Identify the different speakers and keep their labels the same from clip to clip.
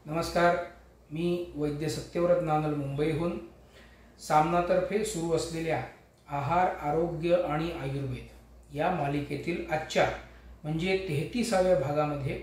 Speaker 1: नमस्कार, मी वैद्य सत्यव्रत नानल मुंबईहून सामनातर्फे सुरू असलेल्या आहार, आरोग्य आणि आयुर्वेद या मालिकेतील आजच्या म्हणजे 33व्या भागामध्ये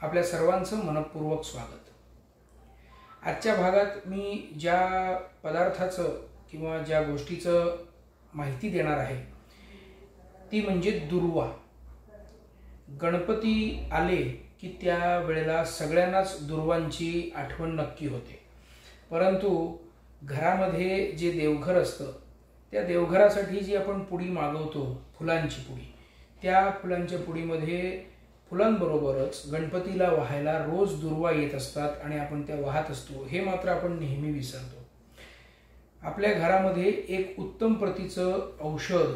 Speaker 1: आपल्या सर्वांचं मनपूर्वक स्वागत। आजच्या भागात मी ज्या पदार्थाचं किंवा ज्या गोष्टीचं माहिती देणार आहे ती म्हणजे दुर्वा। गणपती आले की त्या वेळेला सगळ्यांनाच दुर्वांची आठवण नक्की होते, परंतु घरामध्ये जे देवघर असतं त्या देवघरासाठी जी आपण पुडी मागवतो, फुलांची पुडी, त्या फुलांच्या पुडीमध्ये फुलांबरोबरच गणपतीला वाहायला रोज दुर्वा येत असतात आणि आपण त्या वाहत असतो, हे मात्र आपण नेहमी विसरतो। आपल्या घरामध्ये एक उत्तम प्रतीचं औषध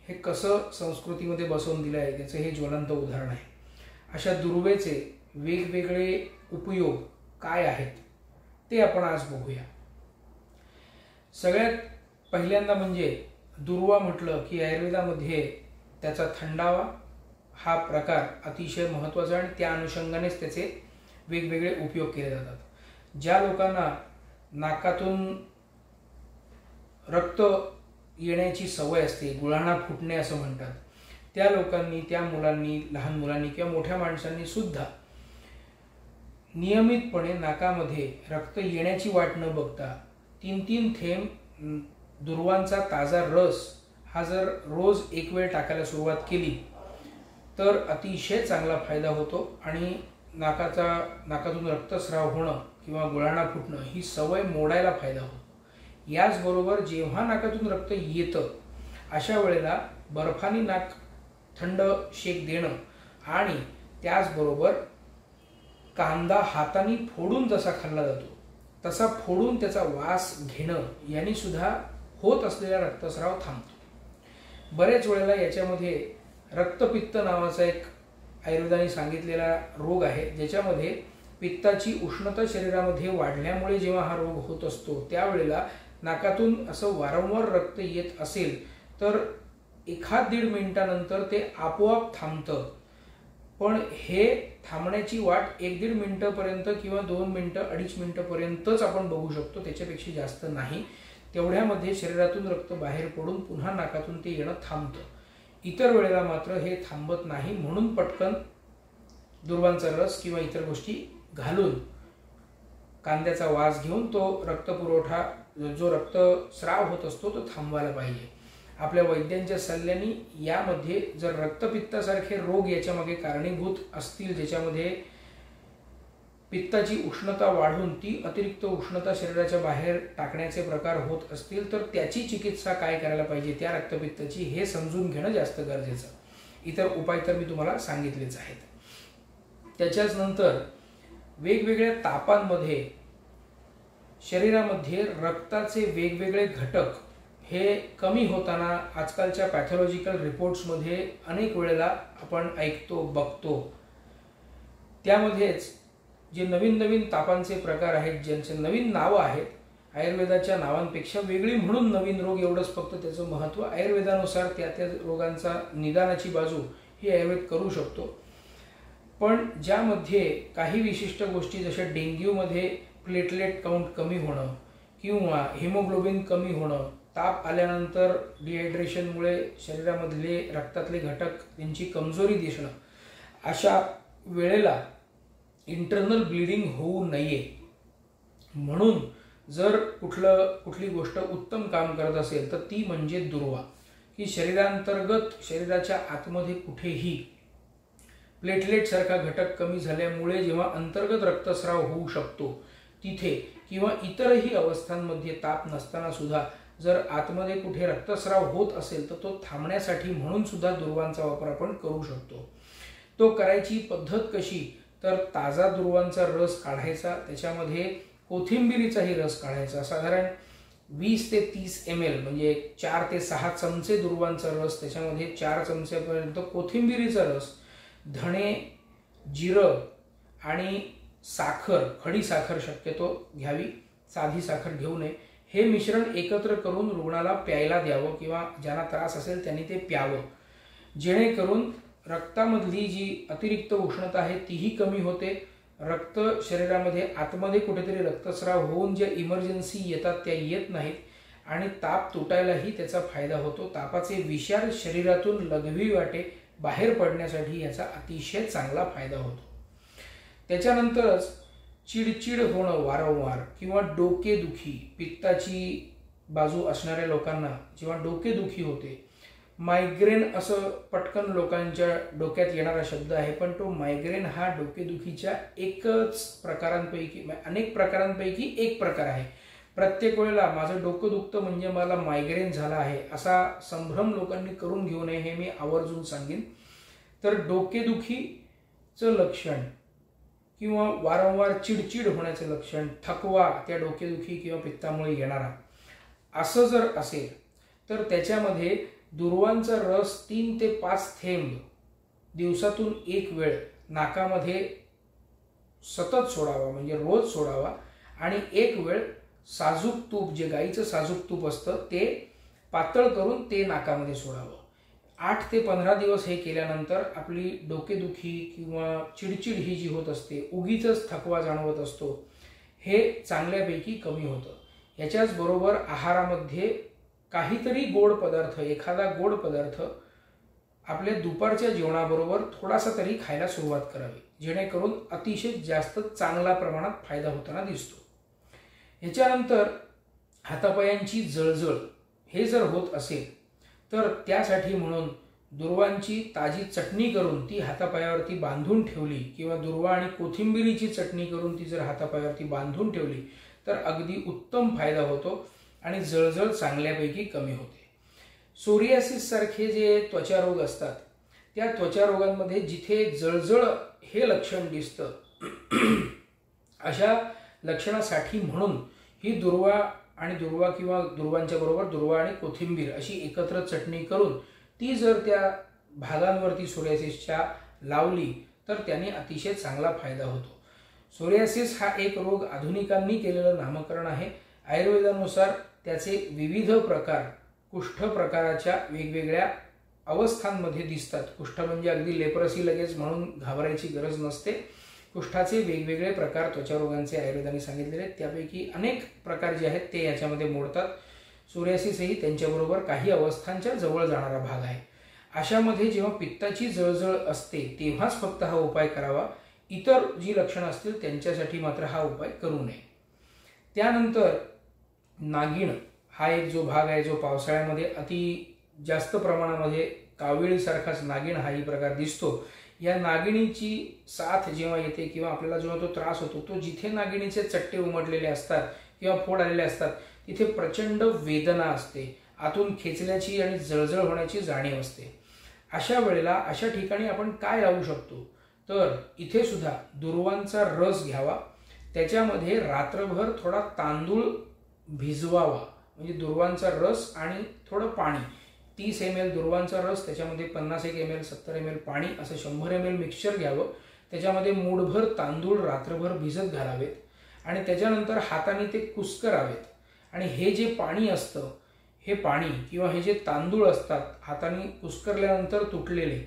Speaker 1: हे कसं संस्कृतीमध्ये बसवून दिलं आहे त्याचं हे ज्वलंत उदाहरण आहे। अशा दुर्वेचे वेगवेगळे उपयोग काय आहेत ते आपण आज बघूया। सगळ्यात पहिल्यांदा म्हणजे दुर्वा म्हटलं की आयुर्वेदामध्ये त्याचा थंडावा हा प्रकार अतिशय महत्त्वाचा आणि त्या अनुषंगानेच त्याचे वेगवेगळे उपयोग केले जातात। ज्या लोकांना नाकातून रक्त येण्याची सवय असते, गुळाणा फुटणे असं म्हणतात, त्या लोकांनी, त्या मुलांनी, लहान मुलांनी किंवा मोठ्या माणसांनी सुद्धा नियमितपणे नाकामध्ये रक्त येण्याची वाट न बघता 3-3 थेंब दुर्वांचा ताजा रस हा जर रोज एक वेळ टाकायला सुरुवात केली तर अतिशय चांगला फायदा होतो आणि नाकातून रक्तस्राव होणं किंवा गुळाणा फुटणं ही सवय मोडायला फायदा होतो। याचबरोबर जेव्हा नाकातून रक्त येतं अशा वेळेला बर्फानी नाक थंड शेक देणं आणि त्याचबरोबर कांदा हाताने फोडून जसा खाल्ला जातो तसा फोडून त्याचा वास घेणं याने सुद्धा होत असलेला रक्तस्राव थांबतो। बरेच वेळेला याच्यामध्ये रक्तपित्त नावाचा एक आयुर्वेदाने सांगितलेला रोग आहे, ज्याच्यामध्ये पित्ताची उष्णता शरीरामध्ये वाढल्यामुळे जेव्हा हा रोग होत असतो त्यावेळेला नाकातून असं वारंवार रक्त येत असेल तर 1-1.5 मिनिटानंतर ते आपोआप थांबतं, पण हे थांबण्याची वाट 1-1.5 मिनिटापर्यंत किंवा 2 मिनिटं 2.5 मिनिटापर्यंतच आपण बघू शकतो, त्याच्यापेक्षा जास्त नाही। तेवढ्यामध्ये शरीरातून रक्त बाहेर पडून पुन्हा नाकातून ते येणं थांबतं। इतर वेळेला मात्र हे थांबत नाही, म्हणून पटकन दुर्वांचा रस किंवा इतर गोष्टी घालून कांद्याचा वास घेऊन तो रक्तपुरवठा जो रक्तस्राव होत असतो तो थांबवायला पाहिजे। आपल्या वैद्यांच्या सल्ल्याने यामध्ये जर रक्तपित्तासारखे रोग याच्यामागे कारणीभूत असतील, ज्याच्यामध्ये पित्ताची उष्णता वाढून ती अतिरिक्त उष्णता शरीराच्या बाहेर टाकण्याचे प्रकार होत असतील तर त्याची चिकित्सा काय करायला पाहिजे त्या रक्तपित्ताची हे समजून घेणं जास्त गरजेचं। इतर उपाय तर मी तुम्हाला सांगितलेच आहेत। त्याच्याच नंतर वेगवेगळ्या तापांमध्ये शरीरामध्ये रक्ताचे वेगवेगळे घटक हे कमी होताना आजकालच्या पॅथॉलॉजिकल रिपोर्ट्समध्ये अनेक वेळेला आपण ऐकतो, बघतो। त्यामध्येच जे नवीन तापांचे प्रकार आहेत, ज्यांचे नवीन नावं आहेत, आयुर्वेदाच्या नावांपेक्षा वेगळी म्हणून नवीन रोग एवढंच फक्त त्याचं महत्त्व। आयुर्वेदानुसार त्या रोगांचा निदानाची बाजू ही आयुर्वेद करू शकतो, पण ज्यामध्ये काही विशिष्ट गोष्टी जशा डेंग्यूमध्ये प्लेटलेट काउंट कमी होणं किंवा हिमोग्लोबिन कमी होणं, ताप आल्यानंतर डिहायड्रेशनमुळे शरीरामधले रक्तातले घटक त्यांची कमजोरी दिसणं, अशा वेळेला इंटरनल ब्लिडिंग होऊ नये म्हणून जर कुठली गोष्ट उत्तम काम करत असेल तर ती म्हणजे दुर्वा, की शरीरांतर्गत शरीराच्या आतमध्ये कुठेही प्लेटलेट सारखा घटक कमी झाल्यामुळे जेव्हा अंतर्गत रक्तस्राव होऊ शकतो तिथे किंवा इतरही अवस्थांमध्ये ताप नसताना सुद्धा जर आतमध्ये कुठे रक्तस्राव होत असेल तर तो थांबण्यासाठी म्हणून सुद्धा दुर्वांचा वापर आपण करू शकतो। तो करायची पद्धत कशी तर ताजा दुर्वांचा रस काढायचा, त्याच्यामध्ये कोथिंबिरीचाही रस काढायचा, साधारण 20 ते 30 ml म्हणजे 4 ते 6 चमचे दुर्वांचा रस, त्याच्यामध्ये 4 चमचेपर्यंत कोथिंबिरीचा रस, धणे, जिरं आणि साखर, खडी साखर शक्यतो घ्यावी, साधी साखर घेऊ नये, हे मिश्रण एकत्र करून रुग्णाला प्यायला द्यावं किंवा ज्यांना त्रास असेल त्यांनी ते प्यावं, जेणेकरून रक्तामधली जी अतिरिक्त उष्णता आहे तीही कमी होते, रक्त शरीरामध्ये आतमध्ये कुठेतरी रक्तस्राव होऊन ज्या इमर्जन्सी येतात त्या येत नाहीत आणि ताप तुटायलाही त्याचा फायदा होतो. तापाचे विषार शरीरातून लघवी वाटे बाहेर पडण्यासाठी याचा अतिशय चांगला फायदा होतो. त्याच्यानंतरच चिडचिड होणं वारंवार किंवा डोकेदुखी, पित्ताची बाजू असणाऱ्या लोकांना जेव्हा डोकेदुखी होते, मायग्रेन असं पटकन लोकांच्या डोक्यात येणारा शब्द आहे, पण तो मायग्रेन हा डोकेदुखीच्या एकच प्रकारांपैकी अनेक प्रकारांपैकी एक प्रकार आहे. प्रत्येक वेळेला माझं डोकं दुखतं म्हणजे मला मायग्रेन झाला आहे असा संभ्रम लोकांनी करून घेऊ नये हे मी आवर्जून सांगेन. तर डोकेदुखीचं लक्षण किंवा वारंवार चिडचिड होण्याचं लक्षण, थकवा त्या डोकेदुखी किंवा पित्तामुळे येणारा असं जर असेल तर त्याच्यामध्ये दुर्वांचा रस 3 ते 5 थेंब दिवसातून एक वेळ नाकामध्ये सतत सोडावा, म्हणजे रोज सोडावा. आणि एक वेळ साजूक तूप, जे गाईचं साजूक तूप असतं ते पातळ करून ते नाकामध्ये सोडावं. 8 ते 15 दिवस हे केल्यानंतर आपली डोकेदुखी किंवा चिडचिड ही जी होत असते, उगीचच थकवा जाणवत असतो, हे चांगल्यापैकी कमी होतं. याच्याच बरोबर आहारामध्ये काहीतरी गोड पदार्थ, एखादा गोड पदार्थ आपल्या दुपारच्या जेवणाबरोबर थोडासा तरी खायला सुरुवात करावी, जेणेकरून अतिशय जास्त चांगला प्रमाणात फायदा होताना दिसतो. याच्यानंतर हातापायांची जळजळ हे जर होत असेल तर त्यासाठी म्हणून दुर्वांची ताजी चटणी करून ती हातापायावरती बांधून ठेवली किंवा दुर्वा आणि कोथिंबिरीची चटणी करून ती जर हातापायावरती बांधून ठेवली तर अगदी उत्तम फायदा होतो आणि जळजळ चांगल्यापैकी कमी होते. सोरियासिस सारखे जे त्वचा रोग असतात त्या त्वचा रोगांमध्ये जिथे जळजळ हे लक्षण दिसतं अशा लक्षणासाठी म्हणून ही दुर्वा आणि दुर्वा किंवा दुर्वांच्या बरोबर दुर्वा आणि कोथिंबीर अशी एकत्र चटणी करून ती जर त्या भागांवरती सोरियासिसच्या लावली तर त्याने अतिशय चांगला फायदा होतो. सोरियासिस हा एक रोग आधुनिकांनी केलेलं नामकरण आहे. आयुर्वेदानुसार त्याचे विविध प्रकार कुष्ठ प्रकाराच्या वेगवेगळ्या अवस्थांमध्ये दिसतात. कुष्ठ म्हणजे अगदी लेप्रसी लगेच म्हणून घाबरायची गरज नसते. कुष्ठाचे वेगवेगळे प्रकार त्वचा रोगांचे आयुर्वेदाने सांगितलेले आहेत, त्यापैकी अनेक प्रकार जे आहेत ते याच्यामध्ये मोडतात. सोरियासिसही त्यांच्याबरोबर काही अवस्थांच्या जवळ जाणारा भाग आहे. अशामध्ये जेव्हा पित्ताची जळजळ असते तेव्हाच फक्त हा उपाय करावा. इतर जी लक्षणं असतील त्यांच्यासाठी मात्र हा उपाय करू नये. त्यानंतर नागिण हा एक जो भाग आहे जो पावसाळ्यामध्ये अति जास्त प्रमाणामध्ये काविळीसारखाच नागिण हाही प्रकार दिसतो. या नागिणीची साथ जेव्हा येते किंवा आपल्याला जेव्हा तो त्रास होतो तो जिथे नागिणीचे चट्टे उमटलेले असतात किंवा फोड आलेले असतात तिथे प्रचंड वेदना असते, आतून खेचल्याची आणि जळजळ होण्याची जाणीव असते. अशा वेळेला अशा ठिकाणी आपण काय लावू शकतो तर इथे सुद्धा दुर्वांचा रस घ्यावा, त्याच्यामध्ये रात्रभर थोडा तांदूळ भिजवावा, म्हणजे दुर्वांचा रस आणि थोडं पाणी, 30 ml दुर्वांचा रस, त्याच्यामध्ये 50 ml 70 ml पाणी, असं 100 ml मिक्सचर घ्यावं. त्याच्यामध्ये मूठभर तांदूळ रात्रभर भिजत घालावेत आणि त्याच्यानंतर हाताने ते कुस्करावेत. आणि हे जे पाणी असतं हे पाणी किंवा हे जे तांदूळ असतात हाताने कुस्करल्यानंतर तुटलेले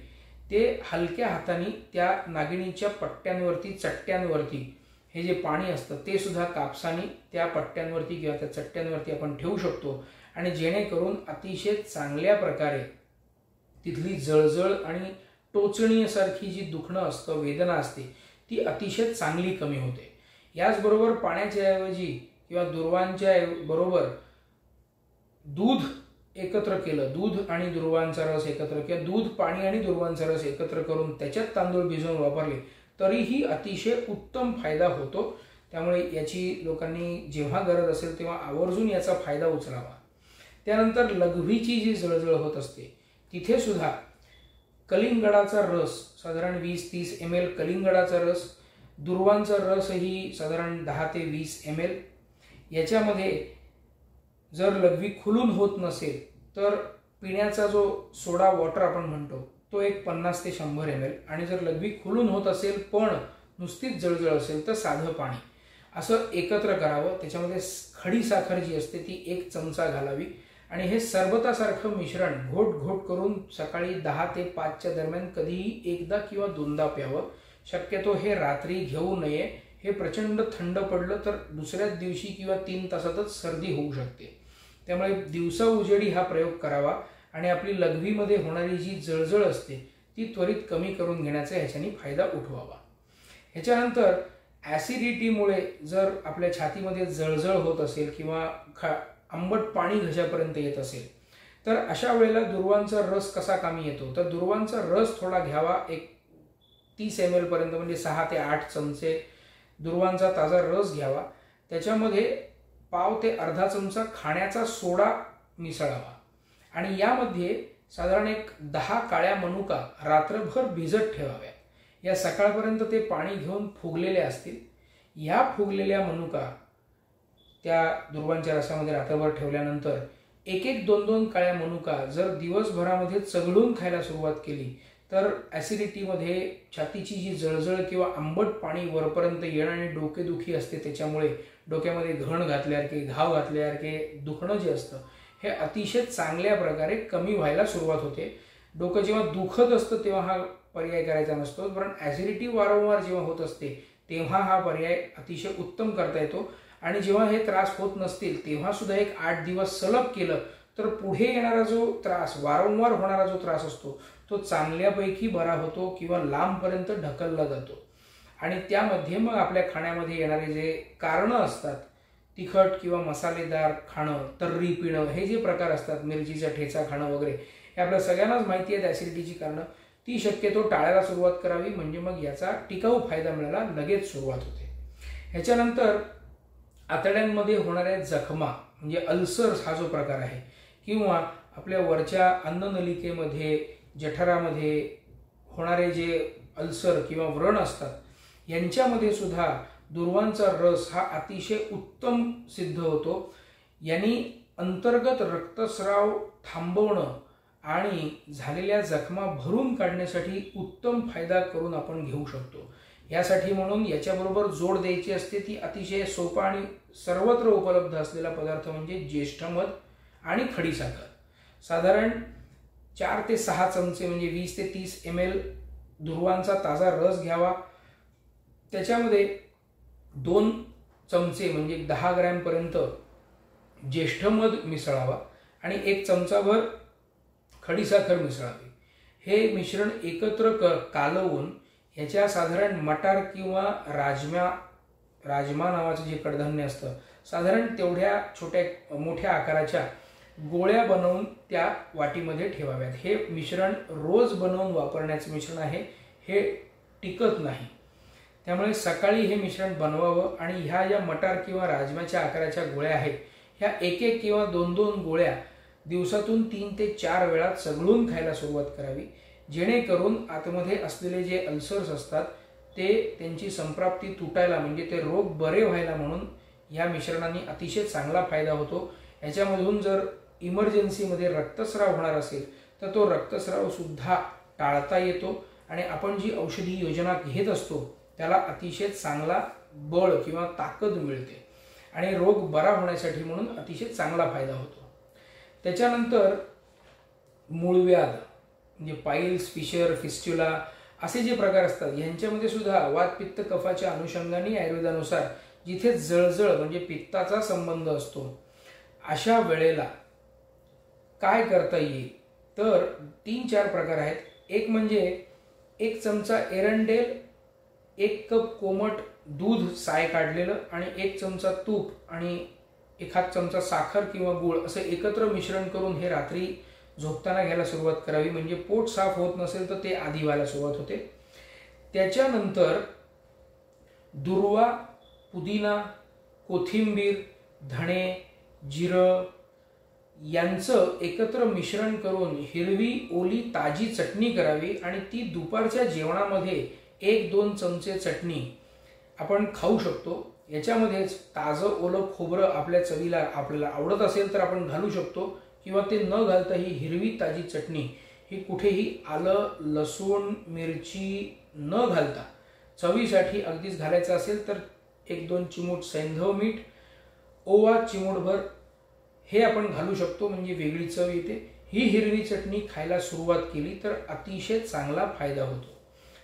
Speaker 1: ते हलक्या हाताने त्या नागिणीच्या पट्ट्यांवरती चट्ट्यांवरती हे जे पाणी असतं ते सुद्धा कापसाने त्या पट्ट्यांवरती किंवा त्या चट्ट्यांवरती आपण ठेवू शकतो आणि जेणेकरून अतिशय चांगल्या प्रकारे तिथली जळजळ आणि टोचणीसारखी जी दुखणं असतं, वेदना असते ती अतिशय चांगली कमी होते. याचबरोबर पाण्याच्या ऐवजी किंवा दुर्वांच्या बरोबर दूध एकत्र केलं, दूध आणि दुर्वांचा रस एकत्र किंवा दूध पाणी आणि दुर्वांचा रस एकत्र करून त्याच्यात तांदूळ भिजवून वापरले तरीही अतिशय उत्तम फायदा होतो. त्यामुळे याची लोकांनी जेव्हा गरज असेल तेव्हा आवर्जून याचा फायदा उचलावा. त्यानंतर लघवीची जी जळजळ होत असते तिथे सुद्धा कलिंगडाचा रस साधारण 20-30 ml कलिंगडाचा रस, दुर्वांचा रसही साधारण 10 ते 20 ml. याच्यामध्ये जर लघवी खुलून होत नसेल तर पिण्याचा जो सोडा वॉटर आपण म्हणतो तो एक 50 ते 100 ml, आणि जर लघवी खुलून होत असेल पण नुसतीच जळजळ असेल तर साधं पाणी असं एकत्र करावं. त्याच्यामध्ये खडी साखर जी असते ती 1 चमचा घालावी आणि हे सरबतासारखं मिश्रण घोट घोट करून सकाळी 10 ते 5च्या दरम्यान कधीही एकदा किंवा दोनदा प्यावं. शक्यतो हे रात्री घेऊ नये. हे प्रचंड थंड पडलं तर दुसऱ्याच दिवशी किंवा 3 तासातच सर्दी होऊ शकते. त्यामुळे दिवसा उजेडी हा प्रयोग करावा आणि आपली लघवीमध्ये होणारी जी जळजळ असते ती त्वरित कमी करून घेण्याचा ह्याच्यानी फायदा उठवावा. ह्याच्यानंतर ॲसिडिटीमुळे जर आपल्या छातीमध्ये जळजळ होत असेल किंवा आंबट पाणी घशापर्यंत येत असेल तर अशा वेळेला दुर्वांचा रस कसा कामी येतो, तर दुर्वांचा रस थोडा घ्यावा. एक 30 ml पर्यंत म्हणजे 6 ते 8 चमचे दुर्वांचा ताजा रस घ्यावा. त्याच्यामध्ये पाव ते अर्धा चमचा खाण्याचा सोडा मिसळावा आणि यामध्ये साधारण एक 10 काळ्या मनुका रात्रभर भिजत ठेवाव्या. या सकाळपर्यंत ते पाणी घेऊन फुगलेले असतील. या फुगलेल्या मनुका त्या दुर्वांच्या रसामध्ये रात्रभर ठेवल्यानंतर 1-1, 2-2 काळ्या मनुका जर दिवसभरामध्ये चघळून खायला सुरुवात केली तर ॲसिडिटीमध्ये छातीची जी जळजळ किंवा आंबट पाणी वरपर्यंत येणं आणि डोकेदुखी असते त्याच्यामुळे डोक्यामध्ये घण घातल्यासारखे घाव घातल्यासारखे दुखणं जे असतं हे अतिशय चांगल्या प्रकारे कमी व्हायला सुरुवात होते. डोकं जेव्हा दुखत असतं तेव्हा हा पर्याय करायचा नसतो, पण ॲसिडिटी वारंवार जेव्हा होत असते तेव्हा हा पर्याय अतिशय उत्तम करता येतो. आणि जेव्हा हे त्रास होत नसतील तेव्हा सुद्धा एक 8 दिवस सलग केलं तर पुढे येणारा जो त्रास, वारंवार होणारा जो त्रास असतो तो चांगल्यापैकी बरा होतो किंवा लांबपर्यंत ढकलला जातो. आणि त्यामध्ये मग आपल्या खाण्यामध्ये येणारे जे कारणं असतात, तिखट किंवा मसालेदार खाणं, तर्री पिणं, हे जे प्रकार असतात, मिरचीचा ठेचा खाणं वगैरे, हे आपल्या सगळ्यांनाच माहिती आहेत ॲसिडिटीची कारणं. ती शक्यतो टाळायला सुरुवात करावी म्हणजे मग याचा टिकाऊ फायदा मिळायला लगेच सुरुवात होते. ह्याच्यानंतर आतड्यांमध्ये होणाऱ्या जखमा म्हणजे अल्सर्स हा जो प्रकार आहे किंवा आपल्या वरच्या अन्ननलिकेमध्ये जठरामध्ये होणारे जे अल्सर किंवा व्रण असतात यांच्यामध्ये सुद्धा दुर्वांचा रस हा अतिशय उत्तम सिद्ध होतो. यांनी अंतर्गत रक्तस्राव थांबवणं आणि झालेल्या जखमा भरून काढण्यासाठी उत्तम फायदा करून आपण घेऊ शकतो. यासाठी म्हणून याच्याबरोबर जोड द्यायची असते ती अतिशय सोपा आणि सर्वत्र उपलब्ध असलेला पदार्थ म्हणजे ज्येष्ठमध आणि खडीसाखर. साधारण 4 ते 6 चमचे म्हणजे 20 ते 30 ml दुर्वांचा ताजा रस घ्यावा. त्याच्यामध्ये 2 चमचे म्हणजे 10 ग्रॅमपर्यंत ज्येष्ठमध मिसळावा आणि 1 चमचाभर खडीसाखर मिसळावी. हे मिश्रण एकत्र कालवून ह्याच्या साधारण मटार किंवा राजमा नावाचं जे कडधान्य असतं साधारण तेवढ्या मोठ्या आकाराच्या गोळ्या बनवून त्या वाटीमध्ये ठेवाव्यात. हे मिश्रण रोज बनवून वापरण्याचं मिश्रण आहे, हे टिकत नाही. त्यामुळे सकाळी हे मिश्रण बनवावं आणि ह्या ज्या मटार किंवा राजमाच्या आकाराच्या गोळ्या आहेत ह्या 1-1 किंवा 2-2 गोळ्या दिवसातून 3 ते 4 वेळा चघळून खायला सुरुवात करावी, जेणेकरून आतमध्ये असलेले जे अल्सर्स असतात ते त्यांची संप्राप्ती तुटायला म्हणजे ते रोग बरे व्हायला म्हणून या मिश्रणाने अतिशय चांगला फायदा होतो. याच्यामधून जर इमर्जन्सीमध्ये रक्तस्राव होणार असेल तर तो रक्तस्राव सुद्धा टाळता येतो आणि आपण जी औषधी योजना घेत असतो त्याला अतिशय चांगला बळ किंवा ताकद मिळते आणि रोग बरा होण्यासाठी म्हणून अतिशय चांगला फायदा होतो. त्याच्यानंतर मूळव्याध म्हणजे पाईल्स, फिशर, फिस्ट्युला असे जे प्रकार असतात यांच्यामध्ये सुद्धा वात पित्त कफाच्या अनुषंगाने आयुर्वेदानुसार जिथे जळजळ म्हणजे पित्ताचा संबंध असतो अशा वेळेला काय करता येईल तर 3-4 प्रकार आहेत. एक म्हणजे 1 चमचा एरंडेल, 1 कप कोमट दूध साय काढलेलं आणि 1 चमचा तूप आणि 1/2 चमचा साखर किंवा गूळ असं एकत्र मिश्रण करून हे रात्री झोपताना घ्यायला सुरुवात करावी. म्हणजे पोट साफ होत नसेल तर ते आधी व्हायला सुरुवात होते. त्याच्यानंतर दुर्वा, पुदिना, कोथिंबीर, धणे, जिरं यांचं एकत्र मिश्रण करून हिरवी ओली ताजी चटणी करावी आणि ती दुपारच्या जेवणामध्ये 1-2 चमचे चटणी आपण खाऊ शकतो. याच्यामध्येच ताजं ओलं खोबरं आपल्या चवीला आपल्याला आवडत असेल तर आपण घालू शकतो किंवा ते न घालता ही हिरवी ताजी चटणी ही कुठेही आलं, लसूण, मिरची न घालता चवीसाठी अगदीच घालायचं असेल तर 1-2 चिमूट सैंधव मीठ, ओवा चिमूटभर हे आपण घालू शकतो म्हणजे वेगळी चव येते. ही हिरवी चटणी खायला सुरुवात केली तर अतिशय चांगला फायदा होतो.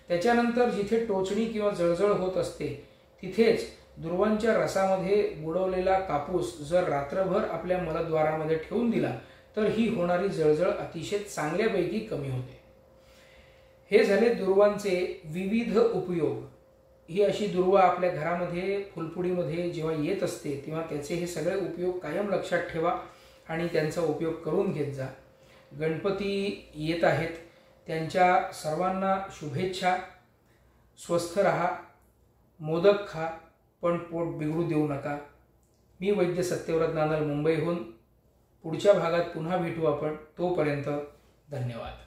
Speaker 1: त्याच्यानंतर जिथे टोचणी किंवा जळजळ होत असते तिथेच दुर्वांच्या रसामध्ये बुडवलेला कापूस जर रात्रभर आपल्या मलद्वारामध्ये ठेवून दिला तर ही होणारी जळजळ अतिशय चांगल्यापैकी कमी होते। हे झाले दुर्वांचे विविध उपयोग। ही अशी दुर्वा आपल्या घरामध्ये फुलपुडीमध्ये जेव्हा येत असते तेव्हा त्याचे हे सगळे उपयोग कायम लक्षात ठेवा आणि त्यांचा उपयोग करून घेत जा। गणपती येत आहेत, त्यांच्या सर्वांना शुभेच्छा। स्वस्थ रहा, मोदक खा, पण पोट बिघडू देऊ नका। मी वैद्य सत्यव्रत नानल, मुंबईहून। पुढच्या भागात पुन्हा भेटू आपण। तोपर्यंत धन्यवाद।